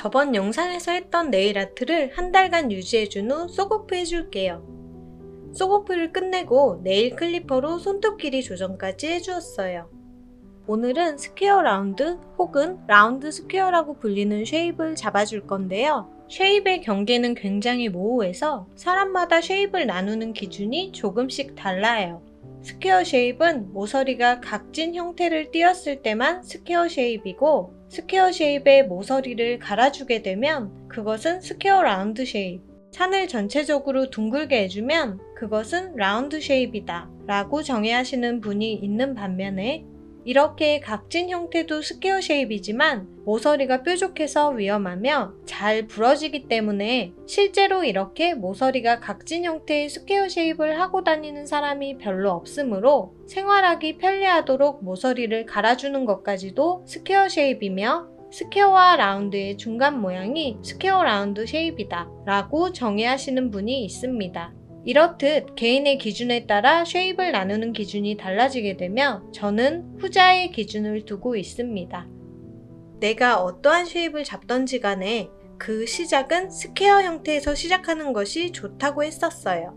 저번 영상에서 했던 네일 아트를 한 달간 유지해준 후 쏙오프 해줄게요. 쏙오프를 끝내고 네일 클리퍼로 손톱 길이 조정까지 해주었어요. 오늘은 스퀘어 라운드 혹은 라운드 스퀘어라고 불리는 쉐입을 잡아줄 건데요. 쉐입의 경계는 굉장히 모호해서 사람마다 쉐입을 나누는 기준이 조금씩 달라요. 스퀘어 쉐입은 모서리가 각진 형태를 띄었을 때만 스퀘어 쉐입이고, 스퀘어 쉐입에 모서리를 갈아주게 되면 그것은 스퀘어 라운드 쉐입, 산을 전체적으로 둥글게 해주면 그것은 라운드 쉐입이다 라고 정의하시는 분이 있는 반면에, 이렇게 각진 형태도 스퀘어 쉐입이지만 모서리가 뾰족해서 위험하며 잘 부러지기 때문에 실제로 이렇게 모서리가 각진 형태의 스퀘어 쉐입을 하고 다니는 사람이 별로 없으므로 생활하기 편리하도록 모서리를 갈아주는 것까지도 스퀘어 쉐입이며, 스퀘어와 라운드의 중간 모양이 스퀘어 라운드 쉐입이다 라고 정의하시는 분이 있습니다. 이렇듯 개인의 기준에 따라 쉐입을 나누는 기준이 달라지게 되며 저는 후자의 기준을 두고 있습니다. 내가 어떠한 쉐입을 잡던지 간에 그 시작은 스퀘어 형태에서 시작하는 것이 좋다고 했었어요.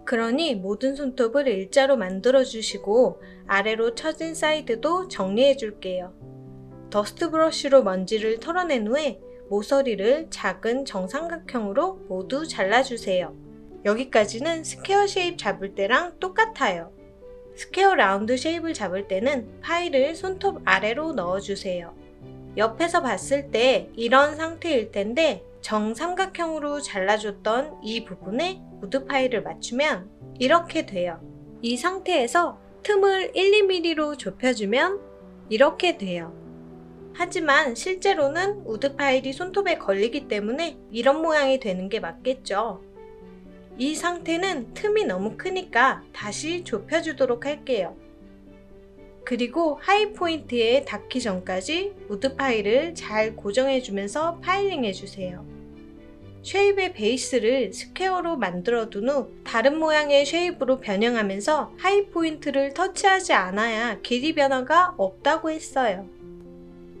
그러니 모든 손톱을 일자로 만들어 주시고 아래로 처진 사이드도 정리해 줄게요. 더스트 브러쉬로 먼지를 털어낸 후에 모서리를 작은 정삼각형으로 모두 잘라주세요. 여기까지는 스퀘어 쉐입 잡을 때랑 똑같아요. 스퀘어 라운드 쉐입을 잡을 때는 파일을 손톱 아래로 넣어주세요. 옆에서 봤을 때 이런 상태일 텐데 정삼각형으로 잘라줬던 이 부분에 우드 파일을 맞추면 이렇게 돼요. 이 상태에서 틈을 1~2mm로 좁혀주면 이렇게 돼요. 하지만 실제로는 우드 파일이 손톱에 걸리기 때문에 이런 모양이 되는 게 맞겠죠. 이 상태는 틈이 너무 크니까 다시 좁혀주도록 할게요. 그리고 하이 포인트에 닿기 전까지 우드 파일을 잘 고정해주면서 파일링 해주세요. 쉐입의 베이스를 스퀘어로 만들어둔 후 다른 모양의 쉐입으로 변형하면서 하이 포인트를 터치하지 않아야 길이 변화가 없다고 했어요.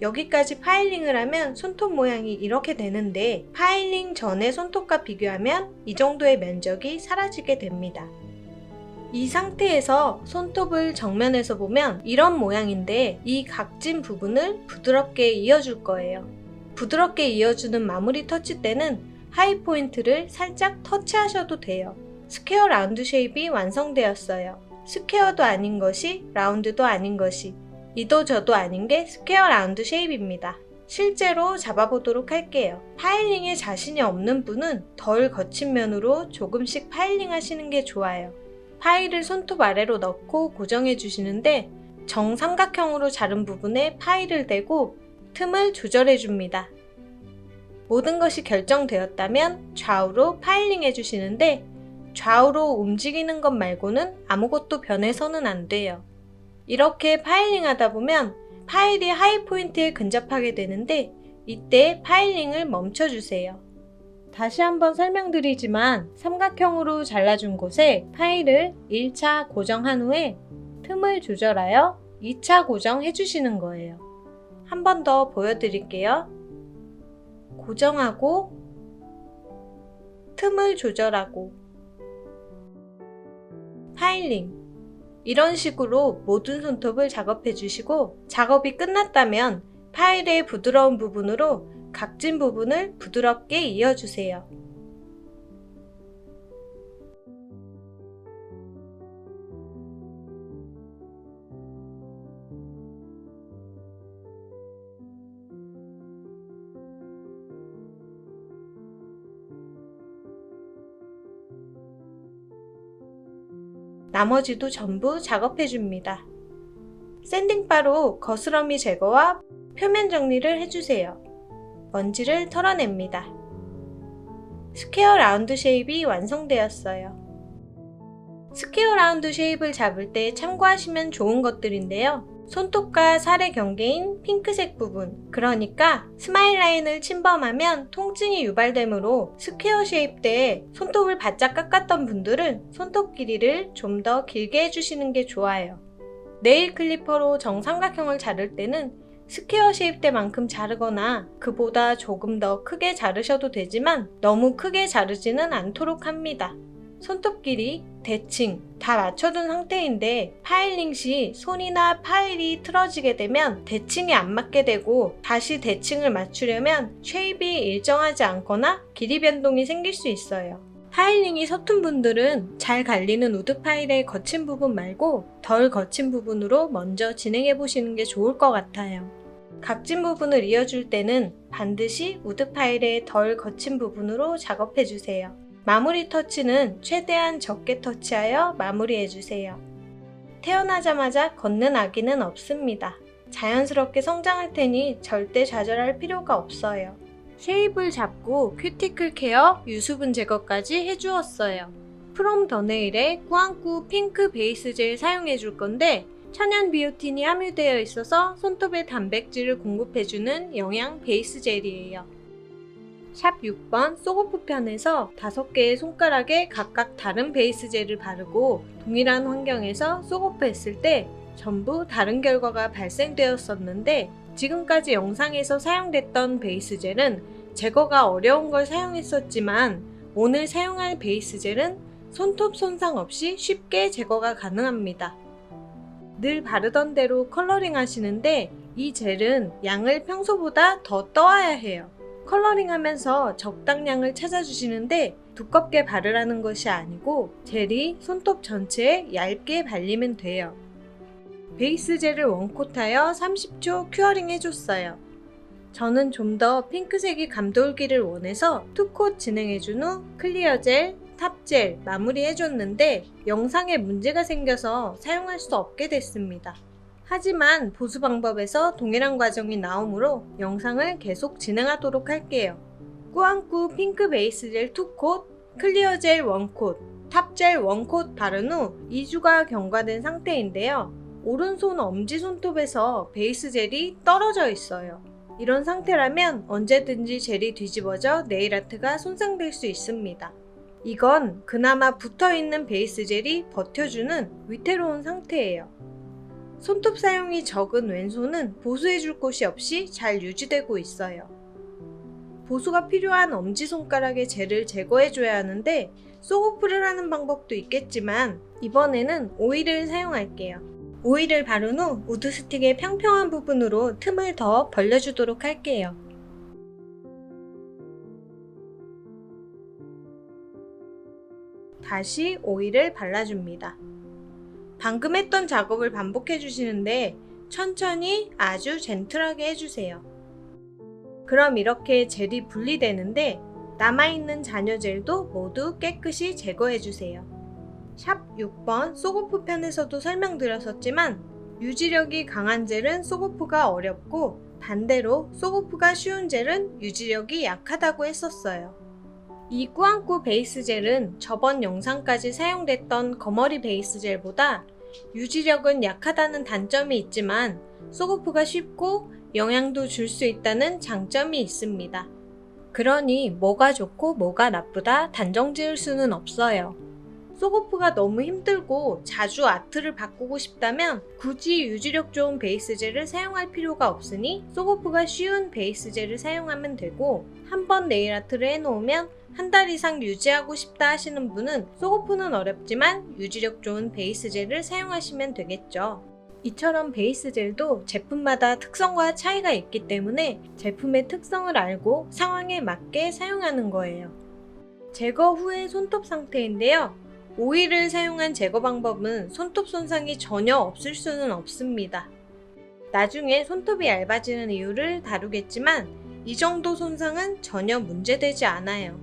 여기까지 파일링을 하면 손톱 모양이 이렇게 되는데, 파일링 전의 손톱과 비교하면 이 정도의 면적이 사라지게 됩니다. 이 상태에서 손톱을 정면에서 보면 이런 모양인데, 이 각진 부분을 부드럽게 이어줄 거예요. 부드럽게 이어주는 마무리 터치 때는 하이 포인트를 살짝 터치하셔도 돼요. 스퀘어 라운드 쉐입이 완성되었어요. 스퀘어도 아닌 것이 라운드도 아닌 것이 이도 저도 아닌 게 스퀘어 라운드 쉐입입니다. 실제로 잡아보도록 할게요. 파일링에 자신이 없는 분은 덜 거친 면으로 조금씩 파일링 하시는 게 좋아요. 파일을 손톱 아래로 넣고 고정해 주시는데, 정삼각형으로 자른 부분에 파일을 대고 틈을 조절해 줍니다. 모든 것이 결정되었다면 좌우로 파일링 해주시는데, 좌우로 움직이는 것 말고는 아무것도 변해서는 안 돼요. 이렇게 파일링 하다 보면 파일이 하이 포인트에 근접하게 되는데, 이때 파일링을 멈춰주세요. 다시 한번 설명드리지만 삼각형으로 잘라준 곳에 파일을 1차 고정한 후에 틈을 조절하여 2차 고정해 주시는 거예요. 한 번 더 보여드릴게요. 고정하고 틈을 조절하고 파일링, 이런 식으로 모든 손톱을 작업해 주시고, 작업이 끝났다면 파일의 부드러운 부분으로 각진 부분을 부드럽게 이어주세요. 나머지도 전부 작업해줍니다. 샌딩바로 거스러미 제거와 표면 정리를 해주세요. 먼지를 털어냅니다. 스퀘어 라운드 쉐입이 완성되었어요. 스퀘어 라운드 쉐입을 잡을 때 참고하시면 좋은 것들인데요. 손톱과 살의 경계인 핑크색 부분, 그러니까 스마일 라인을 침범하면 통증이 유발되므로 스퀘어 쉐입 때 손톱을 바짝 깎았던 분들은 손톱 길이를 좀 더 길게 해주시는 게 좋아요. 네일 클리퍼로 정삼각형을 자를 때는 스퀘어 쉐입 때만큼 자르거나 그보다 조금 더 크게 자르셔도 되지만 너무 크게 자르지는 않도록 합니다. 손톱 길이, 대칭 다 맞춰둔 상태인데 파일링 시 손이나 파일이 틀어지게 되면 대칭이 안 맞게 되고 다시 대칭을 맞추려면 쉐입이 일정하지 않거나 길이 변동이 생길 수 있어요. 파일링이 서툰 분들은 잘 갈리는 우드 파일의 거친 부분 말고 덜 거친 부분으로 먼저 진행해 보시는 게 좋을 것 같아요. 각진 부분을 이어줄 때는 반드시 우드 파일의 덜 거친 부분으로 작업해 주세요. 마무리 터치는 최대한 적게 터치하여 마무리해 주세요. 태어나자마자 걷는 아기는 없습니다. 자연스럽게 성장할 테니 절대 좌절할 필요가 없어요. 쉐입을 잡고 큐티클 케어, 유수분 제거까지 해주었어요. 프롬 더 네일의 꾸안꾸 핑크 베이스 젤 사용해 줄 건데 천연 비오틴이 함유되어 있어서 손톱에 단백질을 공급해주는 영양 베이스 젤이에요. 샵 6번 쏘고프 편에서 5개의 손가락에 각각 다른 베이스 젤을 바르고 동일한 환경에서 쏘고프 했을 때 전부 다른 결과가 발생되었었는데 지금까지 영상에서 사용됐던 베이스 젤은 제거가 어려운 걸 사용했었지만 오늘 사용할 베이스 젤은 손톱 손상 없이 쉽게 제거가 가능합니다. 늘 바르던 대로 컬러링 하시는데 이 젤은 양을 평소보다 더 떠와야 해요. 컬러링 하면서 적당량을 찾아주시는데 두껍게 바르라는 것이 아니고 젤이 손톱 전체에 얇게 발리면 돼요. 베이스 젤을 원콧하여 30초 큐어링 해줬어요. 저는 좀 더 핑크색이 감돌기를 원해서 투콧 진행해준 후 클리어 젤, 탑 젤 마무리해줬는데 영상에 문제가 생겨서 사용할 수 없게 됐습니다. 하지만 보수 방법에서 동일한 과정이 나오므로 영상을 계속 진행하도록 할게요. 꾸안꾸 핑크 베이스 젤 2콧, 클리어 젤 1콧, 탑 젤 1콧 바른 후 2주가 경과된 상태인데요. 오른손 엄지손톱에서 베이스 젤이 떨어져 있어요. 이런 상태라면 언제든지 젤이 뒤집어져 네일아트가 손상될 수 있습니다. 이건 그나마 붙어있는 베이스 젤이 버텨주는 위태로운 상태예요. 손톱 사용이 적은 왼손은 보수해줄 곳이 없이 잘 유지되고 있어요. 보수가 필요한 엄지손가락에 젤을 제거해줘야 하는데 쏘고프를 하는 방법도 있겠지만 이번에는 오일을 사용할게요. 오일을 바른 후 우드 스틱의 평평한 부분으로 틈을 더 벌려주도록 할게요. 다시 오일을 발라줍니다. 방금 했던 작업을 반복해 주시는데 천천히 아주 젠틀하게 해주세요. 그럼 이렇게 젤이 분리되는데 남아있는 잔여 젤도 모두 깨끗이 제거해 주세요. 샵 6번 쏘고프 편에서도 설명드렸었지만 유지력이 강한 젤은 쏘고프가 어렵고 반대로 쏘고프가 쉬운 젤은 유지력이 약하다고 했었어요. 이 꾸안꾸 베이스 젤은 저번 영상까지 사용됐던 거머리 베이스 젤보다 유지력은 약하다는 단점이 있지만 쏘고프가 쉽고 영양도 줄 수 있다는 장점이 있습니다. 그러니 뭐가 좋고 뭐가 나쁘다 단정 지을 수는 없어요. 쏘고프가 너무 힘들고 자주 아트를 바꾸고 싶다면 굳이 유지력 좋은 베이스 젤을 사용할 필요가 없으니 쏘고프가 쉬운 베이스 젤을 사용하면 되고 한번 네일 아트를 해놓으면 한 달 이상 유지하고 싶다 하시는 분은 쏘고프는 어렵지만 유지력 좋은 베이스 젤을 사용하시면 되겠죠. 이처럼 베이스 젤도 제품마다 특성과 차이가 있기 때문에 제품의 특성을 알고 상황에 맞게 사용하는 거예요. 제거 후의 손톱 상태인데요. 오일을 사용한 제거 방법은 손톱 손상이 전혀 없을 수는 없습니다. 나중에 손톱이 얇아지는 이유를 다루겠지만 이 정도 손상은 전혀 문제되지 않아요.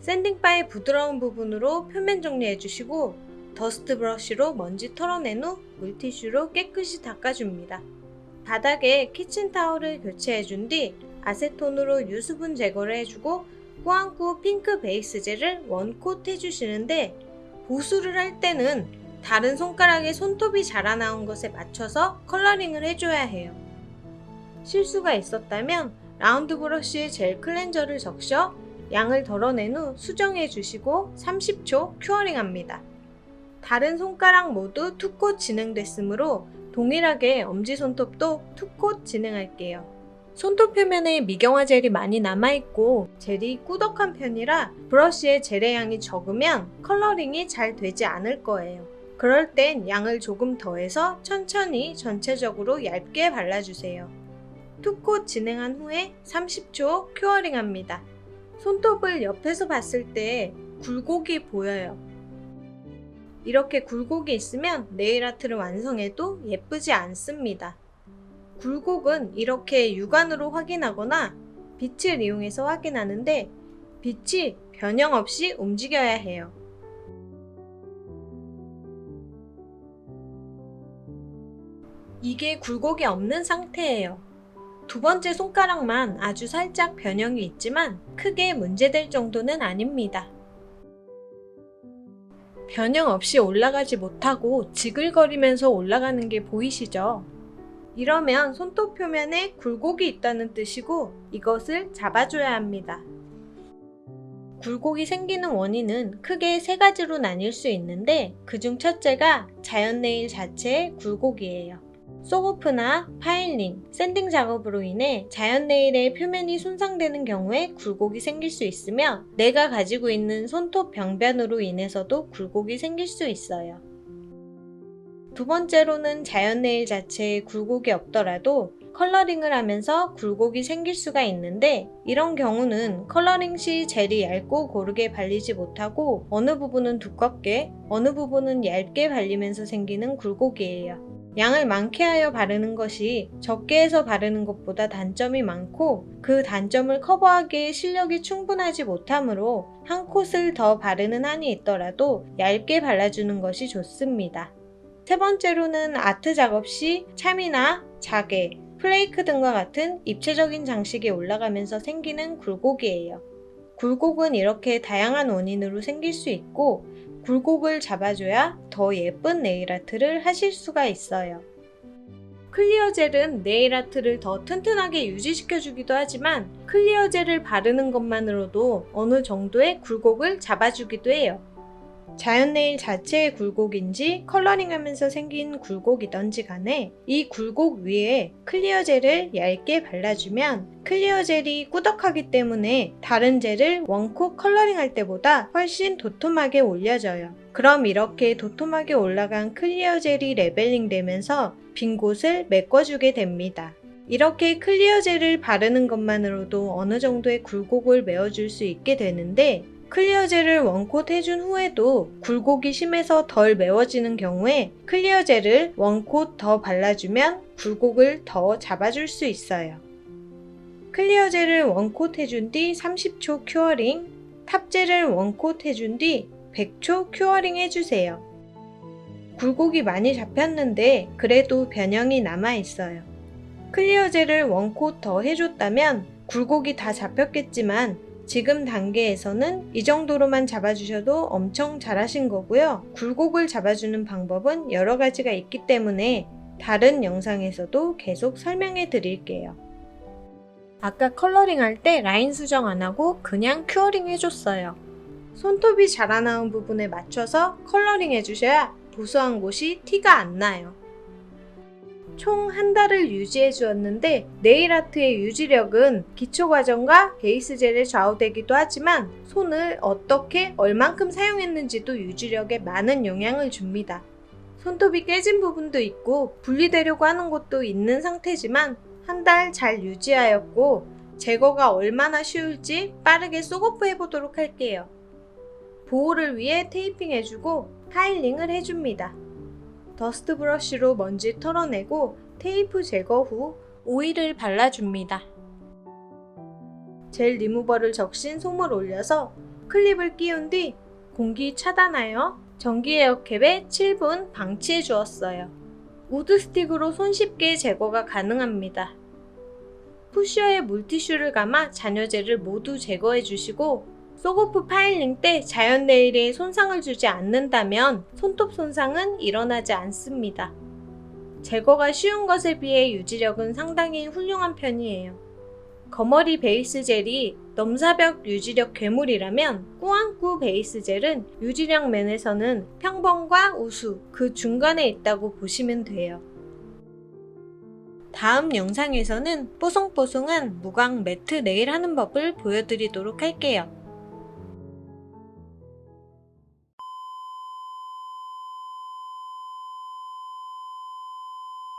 샌딩바의 부드러운 부분으로 표면 정리해주시고 더스트 브러쉬로 먼지 털어낸 후 물티슈로 깨끗이 닦아줍니다. 바닥에 키친타올을 교체해준 뒤 아세톤으로 유수분 제거를 해주고 꾸안꾸 핑크 베이스 젤을 원콧 해주시는데 보수를 할 때는 다른 손가락에 손톱이 자라나온 것에 맞춰서 컬러링을 해줘야 해요. 실수가 있었다면 라운드 브러쉬에 젤 클렌저를 적셔 양을 덜어낸 후 수정해 주시고 30초 큐어링 합니다. 다른 손가락 모두 투콧 진행됐으므로 동일하게 엄지손톱도 2콧 진행할게요. 손톱 표면에 미경화 젤이 많이 남아있고 젤이 꾸덕한 편이라 브러쉬에 젤의 양이 적으면 컬러링이 잘 되지 않을 거예요. 그럴 땐 양을 조금 더해서 천천히 전체적으로 얇게 발라주세요. 2콧 진행한 후에 30초 큐어링 합니다. 손톱을 옆에서 봤을 때 굴곡이 보여요. 이렇게 굴곡이 있으면 네일 아트를 완성해도 예쁘지 않습니다. 굴곡은 이렇게 육안으로 확인하거나 빛을 이용해서 확인하는데 빛이 변형 없이 움직여야 해요. 이게 굴곡이 없는 상태예요. 두 번째 손가락만 아주 살짝 변형이 있지만 크게 문제될 정도는 아닙니다. 변형 없이 올라가지 못하고 지글거리면서 올라가는 게 보이시죠? 이러면 손톱 표면에 굴곡이 있다는 뜻이고 이것을 잡아줘야 합니다. 굴곡이 생기는 원인은 크게 3가지로 나뉠 수 있는데 그중 첫째가 자연 네일 자체의 굴곡이에요. 소고프나 파일링, 샌딩 작업으로 인해 자연 네일의 표면이 손상되는 경우에 굴곡이 생길 수 있으며 내가 가지고 있는 손톱 병변으로 인해서도 굴곡이 생길 수 있어요. 두 번째로는 자연 네일 자체에 굴곡이 없더라도 컬러링을 하면서 굴곡이 생길 수가 있는데 이런 경우는 컬러링 시 젤이 얇고 고르게 발리지 못하고 어느 부분은 두껍게 어느 부분은 얇게 발리면서 생기는 굴곡이에요. 양을 많게 하여 바르는 것이 적게 해서 바르는 것보다 단점이 많고 그 단점을 커버하기에 실력이 충분하지 못하므로 한 콧을 더 바르는 한이 있더라도 얇게 발라주는 것이 좋습니다. 세 번째로는 아트 작업 시 참이나 자개, 플레이크 등과 같은 입체적인 장식이 올라가면서 생기는 굴곡이에요. 굴곡은 이렇게 다양한 원인으로 생길 수 있고 굴곡을 잡아줘야 더 예쁜 네일 아트를 하실 수가 있어요. 클리어 젤은 네일 아트를 더 튼튼하게 유지시켜주기도 하지만 클리어 젤을 바르는 것만으로도 어느 정도의 굴곡을 잡아주기도 해요. 자연 네일 자체의 굴곡인지 컬러링하면서 생긴 굴곡이던지 간에 이 굴곡 위에 클리어 젤을 얇게 발라주면 클리어 젤이 꾸덕하기 때문에 다른 젤을 원콧 컬러링할 때보다 훨씬 도톰하게 올려져요. 그럼 이렇게 도톰하게 올라간 클리어 젤이 레벨링 되면서 빈 곳을 메꿔주게 됩니다. 이렇게 클리어 젤을 바르는 것만으로도 어느 정도의 굴곡을 메워줄 수 있게 되는데 클리어 젤을 원콧 해준 후에도 굴곡이 심해서 덜 메워지는 경우에 클리어 젤을 원콧 더 발라주면 굴곡을 더 잡아줄 수 있어요. 클리어 젤을 원콧 해준 뒤 30초 큐어링, 탑젤을 원콧 해준 뒤 100초 큐어링 해주세요. 굴곡이 많이 잡혔는데 그래도 변형이 남아있어요. 클리어 젤을 원콧 더 해줬다면 굴곡이 다 잡혔겠지만 지금 단계에서는 이 정도로만 잡아주셔도 엄청 잘하신 거고요. 굴곡을 잡아주는 방법은 여러 가지가 있기 때문에 다른 영상에서도 계속 설명해 드릴게요. 아까 컬러링 할 때 라인 수정 안 하고 그냥 큐어링 해줬어요. 손톱이 자라나온 부분에 맞춰서 컬러링 해주셔야 보수한 곳이 티가 안 나요. 총 한 달을 유지해 주었는데 네일 아트의 유지력은 기초 과정과 베이스 젤에 좌우되기도 하지만 손을 어떻게 얼만큼 사용했는지도 유지력에 많은 영향을 줍니다. 손톱이 깨진 부분도 있고 분리되려고 하는 곳도 있는 상태지만 한 달 잘 유지하였고 제거가 얼마나 쉬울지 빠르게 쏘고프 해보도록 할게요. 보호를 위해 테이핑 해주고 파일링을 해줍니다. 더스트 브러쉬로 먼지 털어내고 테이프 제거 후 오일을 발라줍니다. 젤 리무버를 적신 솜을 올려서 클립을 끼운 뒤 공기 차단하여 전기 에어캡에 7분 방치해 주었어요. 우드 스틱으로 손쉽게 제거가 가능합니다. 푸셔에 물티슈를 감아 잔여젤을 모두 제거해 주시고 쏘고프 파일링 때 자연 네일에 손상을 주지 않는다면 손톱 손상은 일어나지 않습니다. 제거가 쉬운 것에 비해 유지력은 상당히 훌륭한 편이에요. 거머리 베이스 젤이 넘사벽 유지력 괴물이라면 꾸안꾸 베이스 젤은 유지력 면에서는 평범과 우수 그 중간에 있다고 보시면 돼요. 다음 영상에서는 뽀송뽀송한 무광 매트 네일 하는 법을 보여드리도록 할게요.